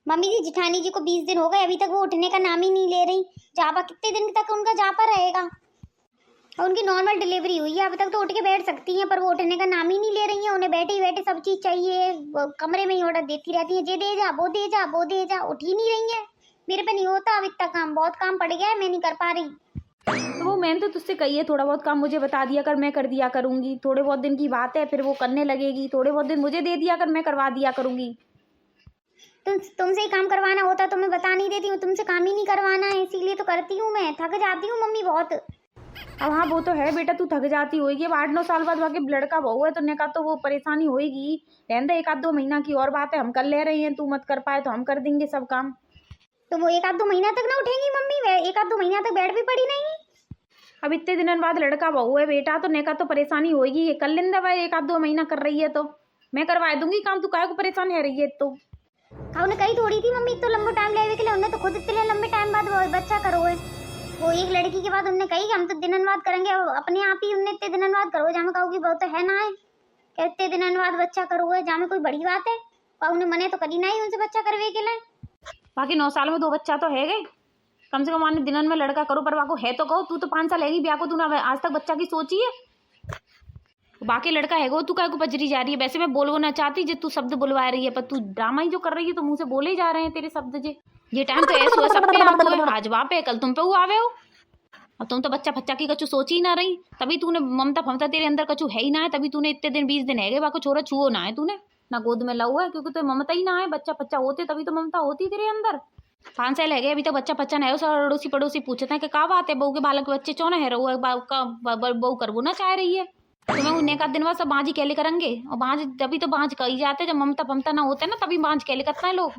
Mummy जी जिठानी जी को 20 दिन हो गए, अभी तक वो उठने का नाम ही नहीं ले रही। जापा कितने दिन तक उनका जापा रहेगा? और उनकी नॉर्मल डिलीवरी हुई है, अभी तक तो उठ के बैठ सकती हैं, पर वो उठने का नाम ही नहीं ले रही हैं। उन्हें बैठे ही बैठे सब चीज़ चाहिए, कमरे में ही ऑर्डर देती रहती हैं, ये दे जा वो दे जा वो दे जा, उठ ही नहीं रही है। मेरे पे नहीं होता अब इतना काम, बहुत काम पड़ गया है, मैं नहीं कर पा रही। तो वो मैंने तो तुझसे कही है थोड़ा बहुत काम मुझे बता दिया कर, मैं कर दिया करूँगी। थोड़े बहुत दिन की बात है, फिर वो करने लगेगी। थोड़े बहुत दिन मुझे दे दिया कर, मैं करवा दिया करूँगी। तुमसे ही काम करवाना होता तो मैं बता नहीं देती हूँ, तुमसे काम ही नहीं करवाना है, इसीलिए तो करती हूँ। मैं थक जाती हूँ मम्मी बहुत। अब हाँ वो तो है बेटा, तू थक जाती होगी। अब 8-9 साल बाद वाकई लड़का बहू है तो ने कहा तो वो परेशानी होगी। रहने दे, 1-2 महीना की और बात है, हम कर ले रहे हैं, तू मत कर पाए तो हम कर देंगे सब काम। तो वो 1-2 महीना तक ना उठेंगी मम्मी? 1-2 महीना तक बेड भी पड़ी नहीं? अब इतने दिनों बाद लड़का बहू है बेटा, तो ने कहा तो परेशानी होगी। ये कर लेंदा भाई, 1-2 महीना कर रही है तो मैं करवा दूंगी काम। तू काहे को परेशान है रही है? तो उन्हें कही थोड़ी थी मम्मी तो लंबा टाइम लेवे के लिए, उन्हें तो खुद इतने लंबे टाइम बाद वो बच्चा करो है। वो एक लड़की के बाद उन्होंने कही कि हम तो दिनन बाद करेंगे, अपने आप ही उन्हें इतने दिनन बाद करो। जामे कहोगी बहुत तो है ना है कि इतने दिनन बाद बच्चा करो है, जामे कोई बड़ी बात है? और उन्हें मने तो करी ना ही उनसे बच्चा करवे के लिए। बाकी 9 साल में 2 बच्चा तो है गए, कम से कम आने दिनन में लड़का करो। पर वाको है तो कहो, तू तो 5 साल हैगी ब्याह को, तूने आज तक बच्चा की सोची है? बाकी लड़का है गो, तू काय को पजरी जा रही है? वैसे मैं बोलना ना चाहती जे तू शब्द बुलवा रही है, पर तू ड्रामा ही जो कर रही है तो मुंह से बोले ही जा रहे हैं तेरे शब्द जे। ये टाइम तो ऐसा हुआ सब पे आप हुए, आज वहाँ पे कल तुम पे वो आवे हो। अब तुम तो बच्चा फच्चा की कछु सोची ही ना रही, तभी तूने ममता फमता तेरे अंदर कछु है ही ना है, तभी तूने इतने दिन 20 दिन है गए बाको छोरा छुओ ना है तूने ना गोद में लाऊ है, क्योंकि तो ममता ही ना है। बच्चा फच्चा होते तभी तो ममता होती तेरे अंदर। 5 साल है गए अभी तक बच्चा फच्चा नहीं हो। सब अड़ोसी पड़ोसी पूछते हैं कि का बात है, बहू के बालक बच्चे चौना है रहो बहू करबो ना चाह रही है। तो मैं उन्हें का दिन बाद सब बाँझ ही कहले करेंगे, और बाँझ तभी तो बाँझ कही जाते जब ममता फमता ना होते ना, तभी बाँझ कहले करता है लोग।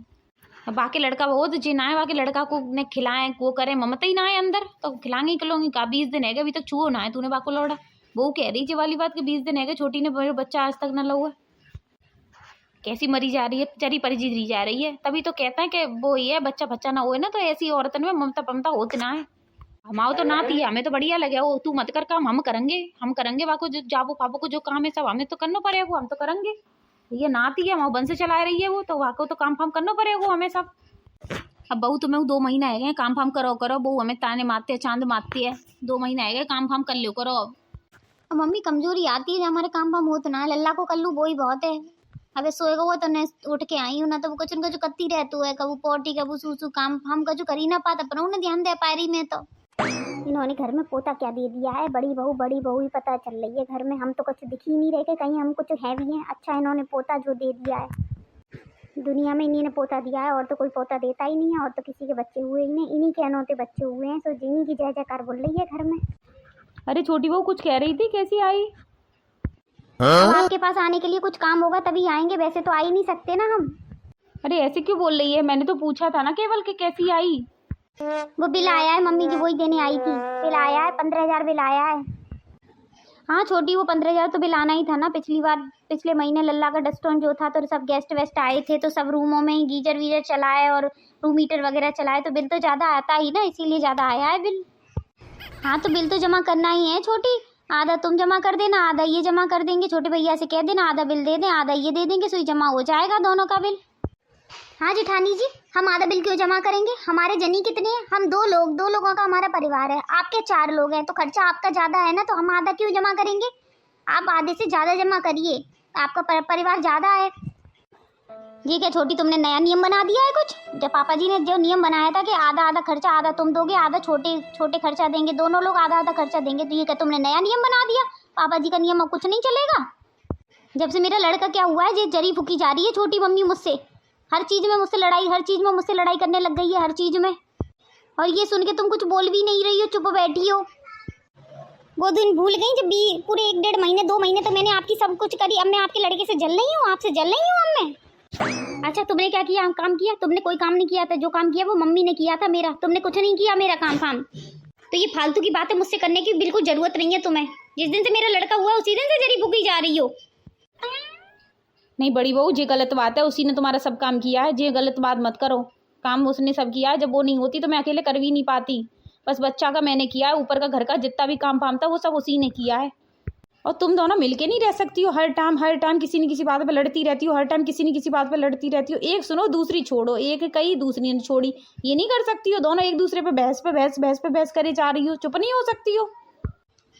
बाकी लड़का वो जी ना है, बाकी लड़का को ने खिलाएं वो करें, ममता ही ना है अंदर तो खिलाएंगे खिलोंगी का। 20 दिन है अभी तक छुओ ना है तूने बाको लौड़ा। वो कह रही थी वाली बात कि 20 दिन है छोटी ने बच्चा आज तक ना लहुआ। कैसी मरी जा रही है, चरी परी जी जा रही है, तभी तो कहता है कि वो ही है बच्चा बच्चा ना होए ना तो ऐसी औरत में ममता पमता होती ना है। हमाओ तो ना थी, हमें तो बढ़िया लगे वो, तू मत कर काम, हम करेंगे बाको जो जाबो पापो को जो काम है सब हमें तो करना पड़ेगा, हम तो करेंगे। ये नाती है वहाँ बंद से चला रही है वो, तो वहाँ को तो काम फाम करना पड़ेगा हमें सब। अब बहू तुम्हें 2 महीना है गए काम फाम करो बहू हमें ताने मारते है चांद मारती है। 2 महीना है गए काम फाम कर लो करो। अब मम्मी कमजोरी आती है, हमारे काम फाम होता ना लल्ला को कर लूँ वो ही बहुत है। अबे सोएगा वो तो न उठ के आई हूँ ना, तो वो कुछ न कुछ करती रहती है, कबू पोटी कबू सूसू काम फाम का जो करी ना पाता, पर उन्हें ध्यान दे पायरी में। तो इन्होंने घर में पोता क्या दे दिया है, बड़ी बहू ही पता चल रही है घर में। हम तो कुछ दिख ही नहीं रहे कहीं हम कुछ है भी हैं। अच्छा इन्होंने पोता जो दे दिया है, दुनिया में इन्हीं ने पोता दिया है, और तो कोई पोता देता ही नहीं है, और तो किसी के बच्चे हुए ही नहीं, इन्हीं के अनौते बच्चे हुए हैं। तो जिन्हीं की जय जयकार बोल रही है घर में। अरे छोटी बहू कुछ कह रही थी, कैसी आई? अब आपके पास आने के लिए कुछ काम होगा तभी आएंगे, वैसे तो आ ही नहीं सकते ना हम। अरे ऐसे क्यों बोल रही है? मैंने तो पूछा था ना केवल कि कैसी आई। वो बिल आया है मम्मी जी, वही देने आई थी। बिल आया है 15,000 बिल आया है। हाँ छोटी वो 15,000 तो बिल आना ही था ना। पिछले महीने लल्ला का डस्टोन जो था, तो सब गेस्ट वेस्ट आए थे, तो सब रूमों में ही गीजर वीजर चलाए और रूम हीटर वगैरह चलाए, तो बिल तो ज़्यादा आता ही ना, इसीलिए ज़्यादा आया है बिल। हाँ तो बिल तो जमा करना ही है छोटी, आधा तुम जमा कर देना, आधा ये जमा कर देंगे। छोटे भैया से कह देना आधा बिल दे दें, आधा ये दे देंगे, सो जमा हो जाएगा दोनों का बिल। हाँ जेठानी जी, हम आधा बिल क्यों जमा करेंगे? हमारे जनी कितने हैं? हम 2 लोगों का हमारा परिवार है, आपके 4 लोग हैं, तो खर्चा आपका ज़्यादा है ना, तो हम आधा क्यों जमा करेंगे? आप आधे से ज़्यादा जमा करिए, आपका परिवार ज़्यादा है। ये क्या छोटी तुमने नया नियम बना दिया है कुछ? जब पापा जी ने जो नियम बनाया था कि आधा आधा खर्चा, आधा तुम दोगे, आधा छोटे खर्चा देंगे, दोनों लोग आधा आधा खर्चा देंगे, तो ये क्या तुमने नया नियम बना दिया? पापा जी का नियम अब कुछ नहीं चलेगा? जब से मेरा लड़का क्या हुआ है, ये जरी फूकी जा रही है छोटी मम्मी मुझसे, हर चीज़ में मुझसे लड़ाई करने लग गई है, हर चीज़ में। और ये सुन के तुम कुछ बोल भी नहीं रही हो, चुप बैठी हो। वो दिन भूल गई जब पूरे 1-1.5 महीने 2 महीने तो मैंने आपकी सब कुछ करी। अब मैं आपके लड़के से जल रही हूँ, आपसे जल रही हूँ अब मैं। अच्छा तुमने क्या किया? काम किया? तुमने कोई काम नहीं किया था, जो काम किया वो मम्मी ने किया था मेरा, तुमने कुछ नहीं किया मेरा काम फाम। तो ये फालतू की बातें मुझसे करने की बिल्कुल ज़रूरत नहीं है तुम्हें। जिस दिन से मेरा लड़का हुआ उसी दिन से जरी फूकी जा रही हो। नहीं बड़ी बहू, ये गलत बात है, उसी ने तुम्हारा सब काम किया है, ये गलत बात मत करो। काम उसने सब किया है, जब वो नहीं होती तो मैं अकेले कर भी नहीं पाती। बस बच्चा का मैंने किया है, ऊपर का घर का जितना भी काम फाम था वो सब उसी ने किया है। और तुम दोनों मिलके नहीं रह सकती हो, हर टाइम किसी न किसी बात पे लड़ती रहती हो, हर टाइम किसी न किसी बात पे लड़ती रहती हो। एक सुनो दूसरी छोड़ो, एक कही दूसरी ने छोड़ी, ये नहीं कर सकती हो। दोनों एक दूसरे पे बहस करे जा रही हो, चुप नहीं हो सकती हो।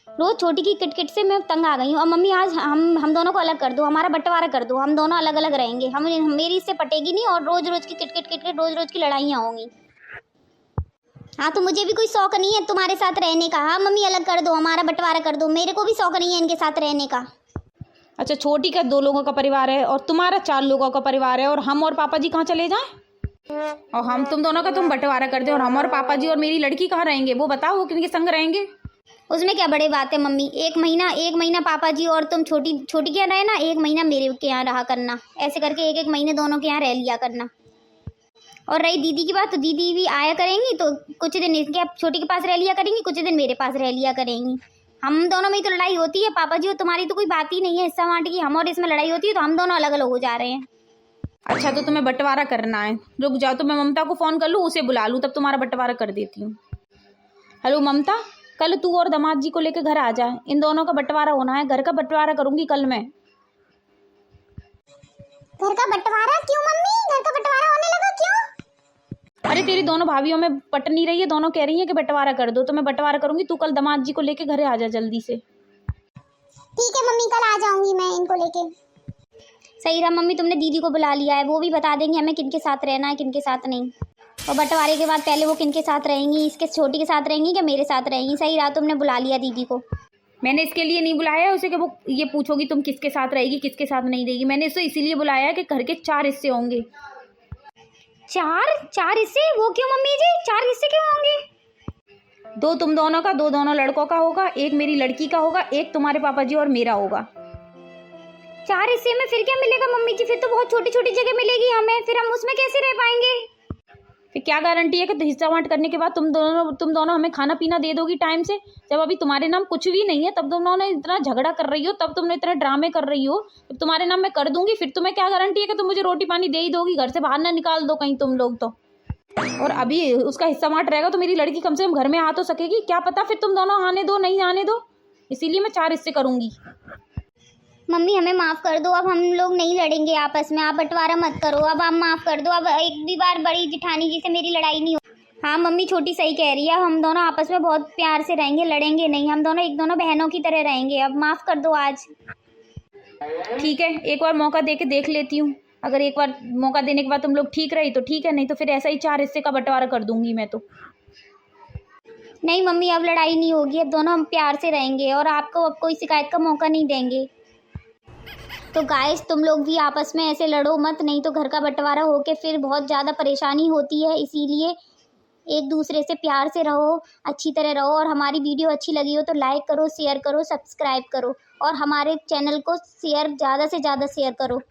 रोज छोटी की किटकिट से मैं तंग आ गई हूँ। और मम्मी आज हम दोनों को अलग कर दो, हमारा बंटवारा कर दो, हम दोनों अलग अलग रहेंगे। मेरी इससे पटेगी नहीं और रोज रोज की किटकिट रोज रोज की लड़ाइयाँ होंगी। हाँ तो मुझे भी कोई शौक नहीं है तुम्हारे साथ रहने का। हाँ मम्मी अलग कर दो, हमारा बंटवारा कर दो, मेरे को भी शौक नहीं है इनके साथ रहने का। अच्छा छोटी का 2 लोगों का परिवार है और तुम्हारा 4 लोगों का परिवार है, और हम और पापा जी कहाँ चले जाएं? और हम तुम दोनों का तुम बंटवारा कर दे, और हम और पापा जी और मेरी लड़की कहाँ रहेंगे? वो बताओ, वो किनके संग रहेंगे? उसमें क्या बड़ी बात है मम्मी, एक महीना पापा जी और तुम छोटी के यहाँ रहे ना, 1 महीना मेरे के यहाँ रहा करना। ऐसे करके 1 महीने दोनों के यहाँ रह लिया करना। और रही दीदी की बात, तो दीदी भी आया करेंगी, तो कुछ दिन इसके छोटी के पास रह लिया करेंगी, कुछ दिन मेरे पास रह लिया करेंगी। हम दोनों में ही तो लड़ाई होती है, पापा जी और तुम्हारी तो कोई बात ही नहीं है हिस्सा बांट की। हम और इसमें लड़ाई होती है तो हम दोनों अलग अलग हो जा रहे हैं। अच्छा तो तुम्हें बंटवारा करना है, रुक जाओ तो मैं ममता को फ़ोन कर लूँ, उसे बुला लूँ, तब तुम्हारा बंटवारा कर देती हूँ। हेलो ममता, कल तू और दामाद जी को लेकर घर आ जाए, इन दोनों का बंटवारा होना है। घर का बंटवारा करूँगी कल मैं। घर का बंटवारा क्यों मम्मी? घर का बंटवारा होने लगा क्यों? अरे तेरी दोनों भाभीयों में पट नहीं रही है, दोनों कह रही हैं कि बंटवारा कर दो, तो मैं बंटवारा करूँगी। तू कल दामाद जी को लेके घरे आ जा जल्दी से। ठीक है मम्मी, कल आ जाऊंगी मैं इनको लेके। सही रहा मम्मी, तुमने दीदी को बुला लिया है, वो भी बता देंगे हमें किनके साथ रहना है किनके साथ नहीं। और बंटवारे के बाद पहले वो किनके साथ रहेंगी, इसके छोटी के साथ रहेंगी कि मेरे साथ रहेंगी। सही रहा तुमने बुला लिया दीदी को। मैंने इसके लिए नहीं बुलाया है उसे कि वो ये पूछोगी तुम किसके साथ रहेगी किसके साथ नहीं रहेगी। मैंने इसे इसीलिए बुलाया है कि घर के 4 हिस्से होंगे। 4 हिस्से? वो क्यों मम्मी जी, 4 हिस्से क्यों होंगे? 2 तुम दोनों का, 2 दोनों लड़कों का होगा, 1 मेरी लड़की का होगा, 1 तुम्हारे पापा जी और मेरा होगा। 4 हिस्से में फिर क्या मिलेगा मम्मी जी? फिर तो बहुत छोटी छोटी जगह मिलेगी हमें, फिर हम उसमें कैसे रह पाएंगे? फिर क्या गारंटी है कि हिस्सा बांट करने के बाद तुम दोनों हमें खाना पीना दे दोगी टाइम से? जब अभी तुम्हारे नाम कुछ भी नहीं है, तब तुम दोनों इतना झगड़ा कर रही हो, तब तुमने इतने ड्रामे कर रही हो। जब तुम्हारे नाम मैं कर दूंगी, फिर तुम्हें क्या गारंटी है कि तुम मुझे रोटी पानी दे ही दोगी? घर से बाहर ना निकाल दो कहीं तुम लोग तो। और अभी उसका हिस्सा बांट रहेगा तो मेरी लड़की कम से कम घर में आ तो सकेगी। क्या पता फिर तुम दोनों आने दो नहीं आने दो, इसीलिए मैं 4 हिस्से करूंगी। मम्मी हमें माफ़ कर दो, अब हम लोग नहीं लड़ेंगे आपस में। आप बंटवारा मत करो, अब आप माफ़ कर दो। अब एक भी बार बड़ी जिठानी जी से मेरी लड़ाई नहीं हो। हाँ मम्मी छोटी सही कह रही है, हम दोनों आपस में बहुत प्यार से रहेंगे, लड़ेंगे नहीं। हम दोनों दोनों बहनों की तरह रहेंगे। अब माफ़ कर दो आज। ठीक है, एक बार मौका दे के देख लेती हूँ। अगर एक बार मौका देने के बाद तुम लोग ठीक रही तो ठीक है, नहीं तो फिर ऐसा ही 4 हिस्से का बंटवारा कर दूंगी मैं तो। नहीं मम्मी अब लड़ाई नहीं होगी, अब दोनों हम प्यार से रहेंगे और आपको अब कोई शिकायत का मौका नहीं देंगे। तो गाइस तुम लोग भी आपस में ऐसे लड़ो मत, नहीं तो घर का बंटवारा होके फिर बहुत ज़्यादा परेशानी होती है। इसीलिए एक दूसरे से प्यार से रहो, अच्छी तरह रहो। और हमारी वीडियो अच्छी लगी हो तो लाइक करो, शेयर करो, सब्सक्राइब करो और हमारे चैनल को ज़्यादा से ज़्यादा शेयर करो।